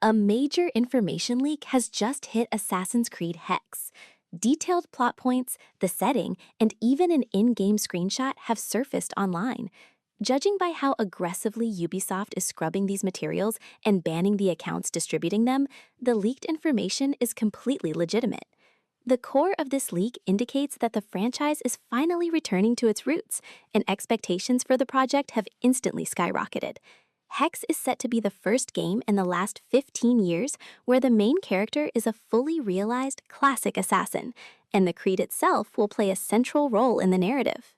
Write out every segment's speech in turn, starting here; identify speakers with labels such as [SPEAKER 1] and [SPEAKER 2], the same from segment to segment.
[SPEAKER 1] A major information leak has just hit Assassin's Creed Hexe. Detailed plot points, the setting, and even an in-game screenshot have surfaced online. Judging by how aggressively Ubisoft is scrubbing these materials and banning the accounts distributing them, the leaked information is completely legitimate. The core of this leak indicates that the franchise is finally returning to its roots, and expectations for the project have instantly skyrocketed. Hexe is set to be the first game in the last 15 years where the main character is a fully realized classic assassin, and the creed itself will play a central role in the narrative.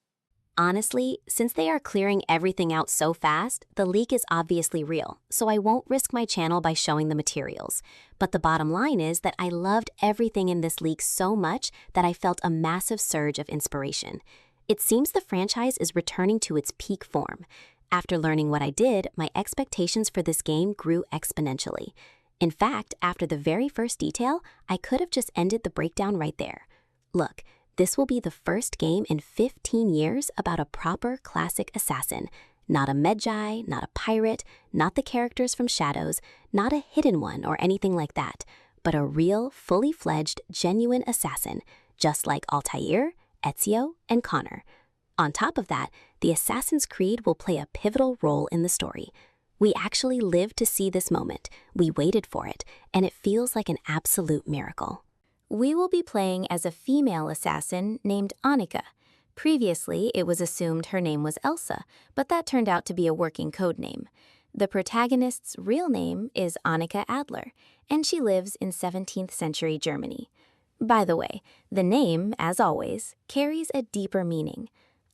[SPEAKER 1] Honestly, since they are clearing everything out so fast, the leak is obviously real, so I won't risk my channel by showing the materials. But the bottom line is that I loved everything in this leak so much that I felt a massive surge of inspiration. It seems the franchise is returning to its peak form. After learning what I did, my expectations for this game grew exponentially. In fact, after the very first detail, I could have just ended the breakdown right there. Look, this will be the first game in 15 years about a proper classic assassin. Not a Medjay, not a pirate, not the characters from Shadows, not a hidden one or anything like that, but a real, fully fledged, genuine assassin, just like Altair, Ezio, and Connor. On top of that, the Assassin's Creed will play a pivotal role in the story. We actually lived to see this moment, we waited for it, and it feels like an absolute miracle. We will be playing as a female assassin named Annika. Previously, it was assumed her name was Elsa, but that turned out to be a working code name. The protagonist's real name is Annika Adler, and she lives in 17th century Germany. By the way, the name, as always, carries a deeper meaning.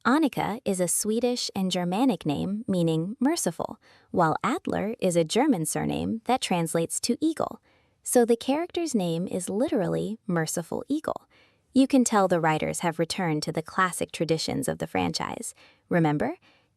[SPEAKER 1] Annika is a Swedish and Germanic name meaning merciful, while Adler is a German surname that translates to eagle. So the character's name is literally Merciful Eagle. You can tell the writers have returned to the classic traditions of the franchise. Remember,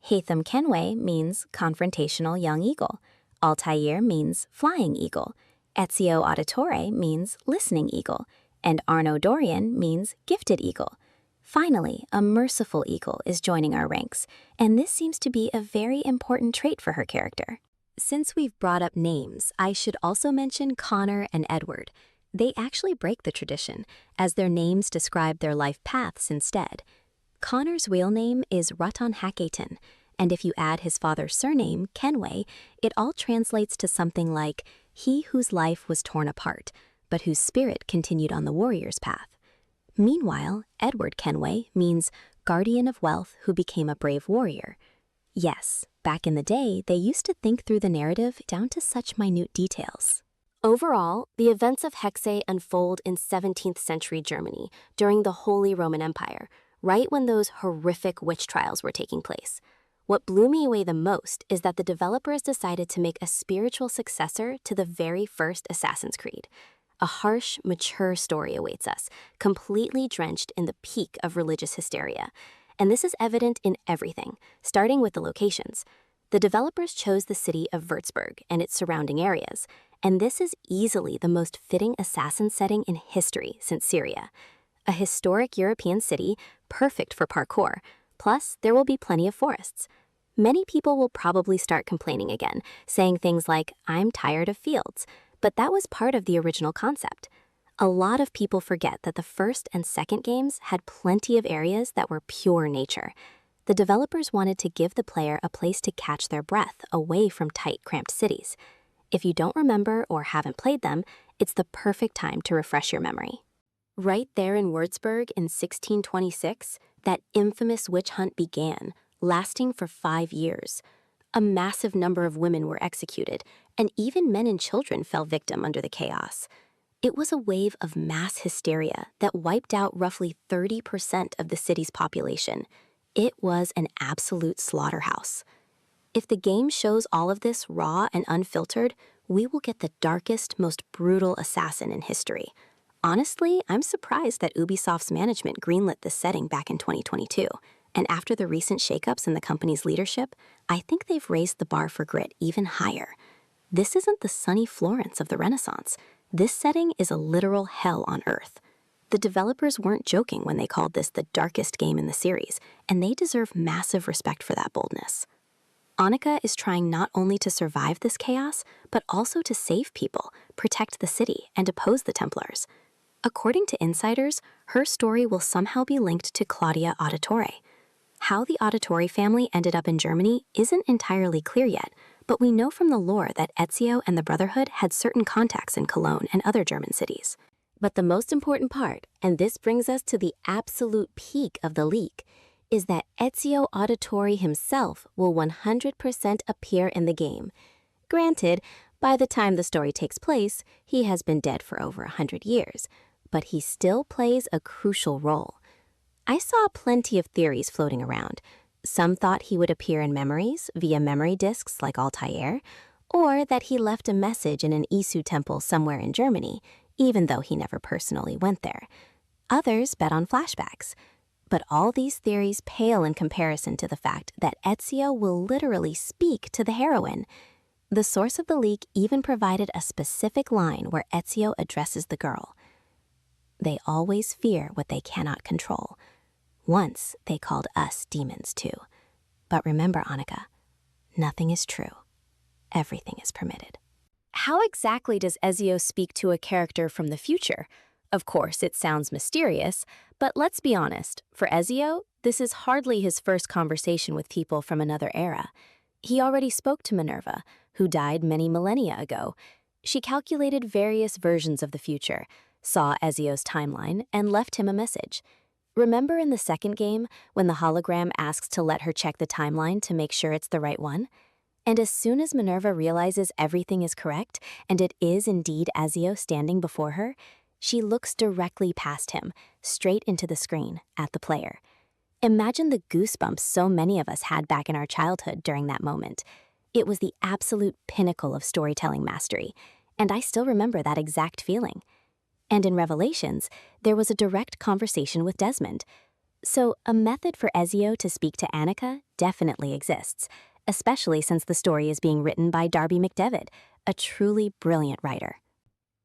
[SPEAKER 1] Haytham Kenway means confrontational young eagle. Altair means flying eagle. EZIO Auditore means listening eagle. And Arno Dorian means gifted eagle. Finally, a merciful eagle is joining our ranks, and this seems to be a very important trait for her character. Since we've brought up names, I should also mention Connor and Edward. They actually break the tradition, as their names describe their life paths instead. Connor's real name is Rutan Hakaton, and if you add his father's surname, Kenway, it all translates to something like, he whose life was torn apart, but whose spirit continued on the warrior's path. Meanwhile, Edward Kenway means guardian of wealth who became a brave warrior. Yes, back in the day, they used to think through the narrative down to such minute details. Overall, the events of Hexe unfold in 17th century Germany during the Holy Roman Empire, right when those horrific witch trials were taking place. What blew me away the most is that the developers decided to make a spiritual successor to the very first Assassin's Creed. A harsh, mature story awaits us, completely drenched in the peak of religious hysteria. And this is evident in everything, starting with the locations. The developers chose the city of Würzburg and its surrounding areas, and this is easily the most fitting assassin setting in history since Syria. A historic European city, perfect for parkour, plus there will be plenty of forests. Many people will probably start complaining again, saying things like, "I'm tired of fields." But that was part of the original concept. A lot of people forget that the first and second games had plenty of areas that were pure nature. The developers wanted to give the player a place to catch their breath away from tight, cramped cities. If you don't remember or haven't played them, it's the perfect time to refresh your memory. Right there in Würzburg in 1626, that infamous witch hunt began, lasting for 5 years. A massive number of women were executed, and even men and children fell victim under the chaos. It was a wave of mass hysteria that wiped out roughly 30% of the city's population. It was an absolute slaughterhouse. If the game shows all of this raw and unfiltered, we will get the darkest, most brutal assassin in history. Honestly, I'm surprised that Ubisoft's management greenlit this setting back in 2022. And after the recent shakeups in the company's leadership, I think they've raised the bar for grit even higher. This isn't the sunny Florence of the Renaissance. This setting is a literal hell on earth. The developers weren't joking when they called this the darkest game in the series, and they deserve massive respect for that boldness. Annika is trying not only to survive this chaos, but also to save people, protect the city, and oppose the Templars. According to insiders, her story will somehow be linked to Claudia Auditore. How the Auditore family ended up in Germany isn't entirely clear yet, but we know from the lore that Ezio and the Brotherhood had certain contacts in Cologne and other German cities. But the most important part, and this brings us to the absolute peak of the leak, is that EZIO AUDITORE himself will 100% appear in the game. Granted, by the time the story takes place, he has been dead for over 100 years, but he still plays a crucial role. I saw plenty of theories floating around. Some thought he would appear in memories via memory disks like Altair, or that he left a message in an Isu temple somewhere in Germany, even though he never personally went there. Others bet on flashbacks. But all these theories pale in comparison to the fact that Ezio will literally speak to the heroine. The source of the leak even provided a specific line where Ezio addresses the girl. They always fear what they cannot control. Once they called us demons too. But remember, Annika, nothing is true. Everything is permitted. How exactly does Ezio speak to a character from the future? Of course, it sounds mysterious, but let's be honest. For Ezio, this is hardly his first conversation with people from another era. He already spoke to Minerva, who died many millennia ago. She calculated various versions of the future, saw Ezio's timeline, and left him a message. Remember in the second game, when the hologram asks to let her check the timeline to make sure it's the right one? And as soon as Minerva realizes everything is correct, and it is indeed Ezio standing before her, she looks directly past him, straight into the screen, at the player. Imagine the goosebumps so many of us had back in our childhood during that moment. It was the absolute pinnacle of storytelling mastery, and I still remember that exact feeling. And in Revelations, there was a direct conversation with Desmond. So a method for Ezio to speak to Annika definitely exists, especially since the story is being written by Darby McDevitt, a truly brilliant writer.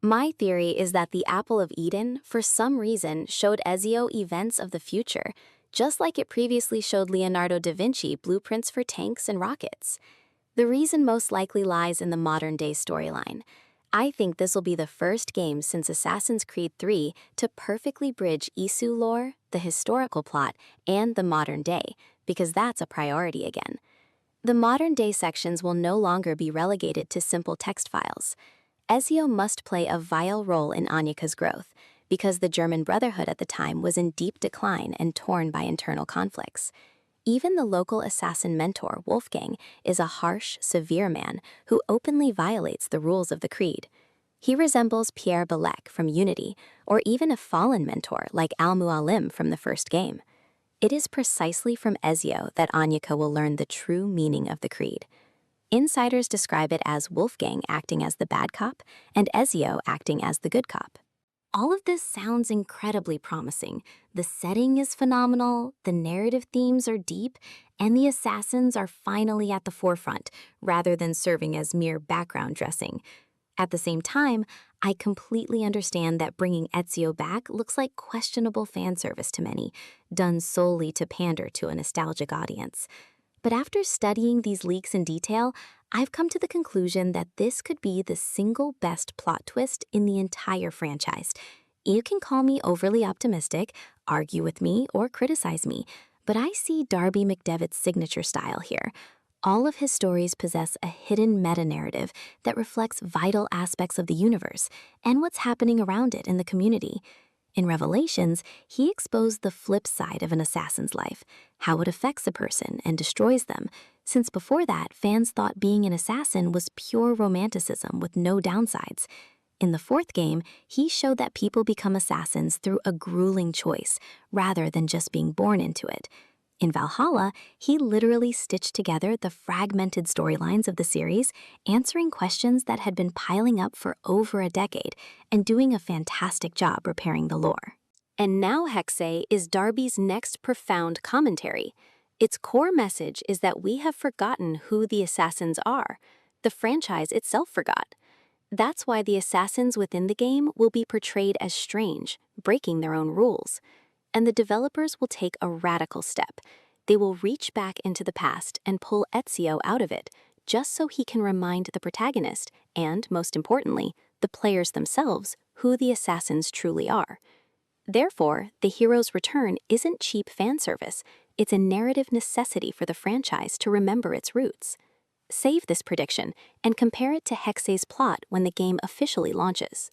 [SPEAKER 1] My theory is that the Apple of Eden, for some reason, showed Ezio events of the future, just like it previously showed Leonardo da Vinci blueprints for tanks and rockets. The reason most likely lies in the modern-day storyline. I think this will be the first game since Assassin's Creed 3 to perfectly bridge Isu lore, the historical plot, and the modern day, because that's a priority again. The modern-day sections will no longer be relegated to simple text files. Ezio must play a vital role in Annika's growth, because the German Brotherhood at the time was in deep decline and torn by internal conflicts. Even the local assassin mentor, Wolfgang, is a harsh, severe man who openly violates the rules of the Creed. He resembles Pierre Belec from Unity, or even a fallen mentor like Al-Mualim from the first game. It is precisely from Ezio that Annika will learn the true meaning of the Creed. Insiders describe it as Wolfgang acting as the bad cop and Ezio acting as the good cop. All of this sounds incredibly promising. The setting is phenomenal, the narrative themes are deep, and the assassins are finally at the forefront, rather than serving as mere background dressing. At the same time, I completely understand that bringing Ezio back looks like questionable fan service to many, done solely to pander to a nostalgic audience. But after studying these leaks in detail, I've come to the conclusion that this could be the single best plot twist in the entire franchise. You can call me overly optimistic, argue with me, or criticize me, but I see Darby McDevitt's signature style here. All of his stories possess a hidden meta-narrative that reflects vital aspects of the universe and what's happening around it in the community. In Revelations, he exposed the flip side of an assassin's life, how it affects a person and destroys them, since before that, fans thought being an assassin was pure romanticism with no downsides. In the fourth game, he showed that people become assassins through a grueling choice, rather than just being born into it. In Valhalla, he literally stitched together the fragmented storylines of the series, answering questions that had been piling up for over a decade and doing a fantastic job repairing the lore. And now Hexe is Darby's next profound commentary. Its core message is that we have forgotten who the assassins are. The franchise itself forgot. That's why the assassins within the game will be portrayed as strange, breaking their own rules. And the developers will take a radical step. they will reach back into the past and pull Ezio out of it, just so he can remind the protagonist, and, most importantly, the players themselves, who the assassins truly are. Therefore, the hero's return isn't cheap fan service, it's a narrative necessity for the franchise to remember its roots. Save this prediction and compare it to Hexe's plot when the game officially launches.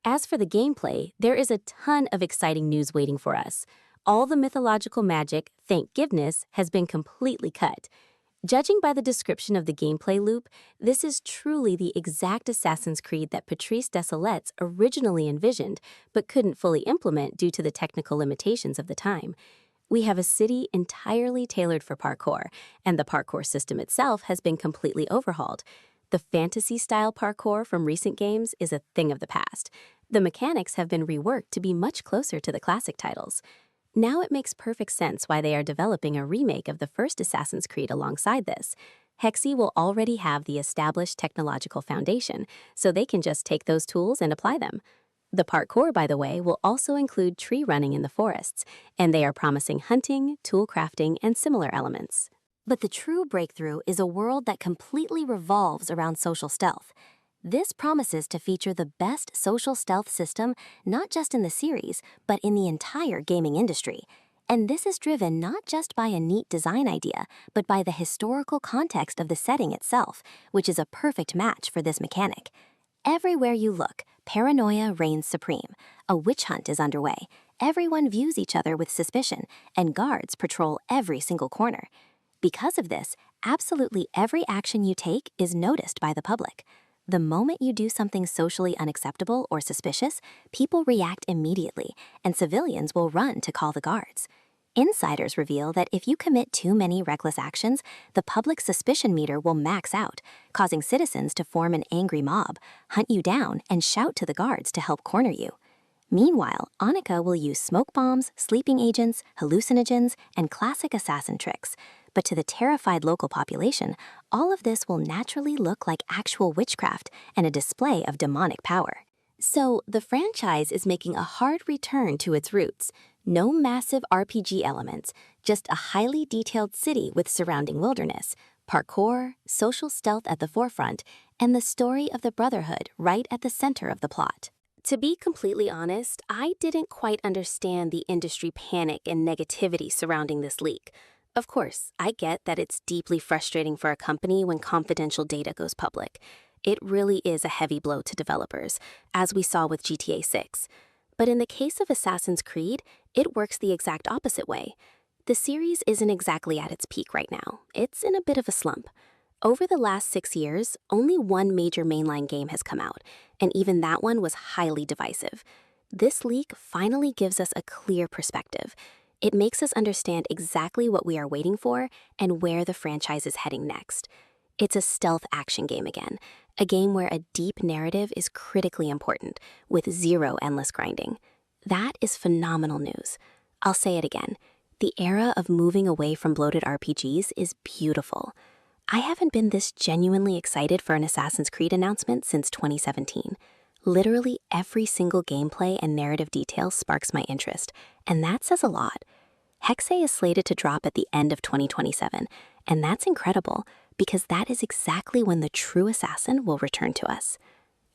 [SPEAKER 1] As for the gameplay, there is a ton of exciting news waiting for us. All the mythological magic, thank goodness, has been completely cut. Judging by the description of the gameplay loop, this is truly the exact Assassin's Creed that Patrice Desilets originally envisioned, but couldn't fully implement due to the technical limitations of the time. We have a city entirely tailored for parkour, and the parkour system itself has been completely overhauled. The fantasy-style parkour from recent games is a thing of the past. The mechanics have been reworked to be much closer to the classic titles. Now it makes perfect sense why they are developing a remake of the first Assassin's Creed alongside this. Hexe will already have the established technological foundation, so they can just take those tools and apply them. The parkour, by the way, will also include tree running in the forests, and they are promising hunting, tool crafting, and similar elements. But the true breakthrough is a world that completely revolves around social stealth. This promises to feature the best social stealth system not just in the series, but in the entire gaming industry. And this is driven not just by a neat design idea, but by the historical context of the setting itself, which is a perfect match for this mechanic. Everywhere you look, paranoia reigns supreme. A witch hunt is underway. Everyone views each other with suspicion, and guards patrol every single corner. Because of this, absolutely every action you take is noticed by the public. The moment you do something socially unacceptable or suspicious, people react immediately, and civilians will run to call the guards. Insiders reveal that if you commit too many reckless actions, the public suspicion meter will max out, causing citizens to form an angry mob, hunt you down, and shout to the guards to help corner you. Meanwhile, Annika will use smoke bombs, sleeping agents, hallucinogens, and classic assassin tricks. But to the terrified local population, all of this will naturally look like actual witchcraft and a display of demonic power. So, the franchise is making a hard return to its roots. No massive RPG elements, just a highly detailed city with surrounding wilderness, parkour, social stealth at the forefront, and the story of the Brotherhood right at the center of the plot. To be completely honest, I didn't quite understand the industry panic and negativity surrounding this leak. Of course, I get that it's deeply frustrating for a company when confidential data goes public. It really is a heavy blow to developers, as we saw with GTA 6. But in the case of Assassin's Creed, it works the exact opposite way. The series isn't exactly at its peak right now. It's in a bit of a slump. Over the last 6 years, only one major mainline game has come out, and even that one was highly divisive. This leak finally gives us a clear perspective. It makes us understand exactly what we are waiting for and where the franchise is heading next. It's a stealth action game again, a game where a deep narrative is critically important, with zero endless grinding. That is phenomenal news. I'll say it again. The era of moving away from bloated RPGs is beautiful. I haven't been this genuinely excited for an Assassin's Creed announcement since 2017. Literally every single gameplay and narrative detail sparks my interest, and that says a lot. Hexe is slated to drop at the end of 2027, and that's incredible because that is exactly when the true assassin will return to us.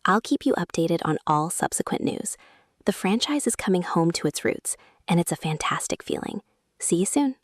[SPEAKER 1] I'll keep you updated on all subsequent news. The franchise is coming home to its roots, and it's a fantastic feeling. See you soon.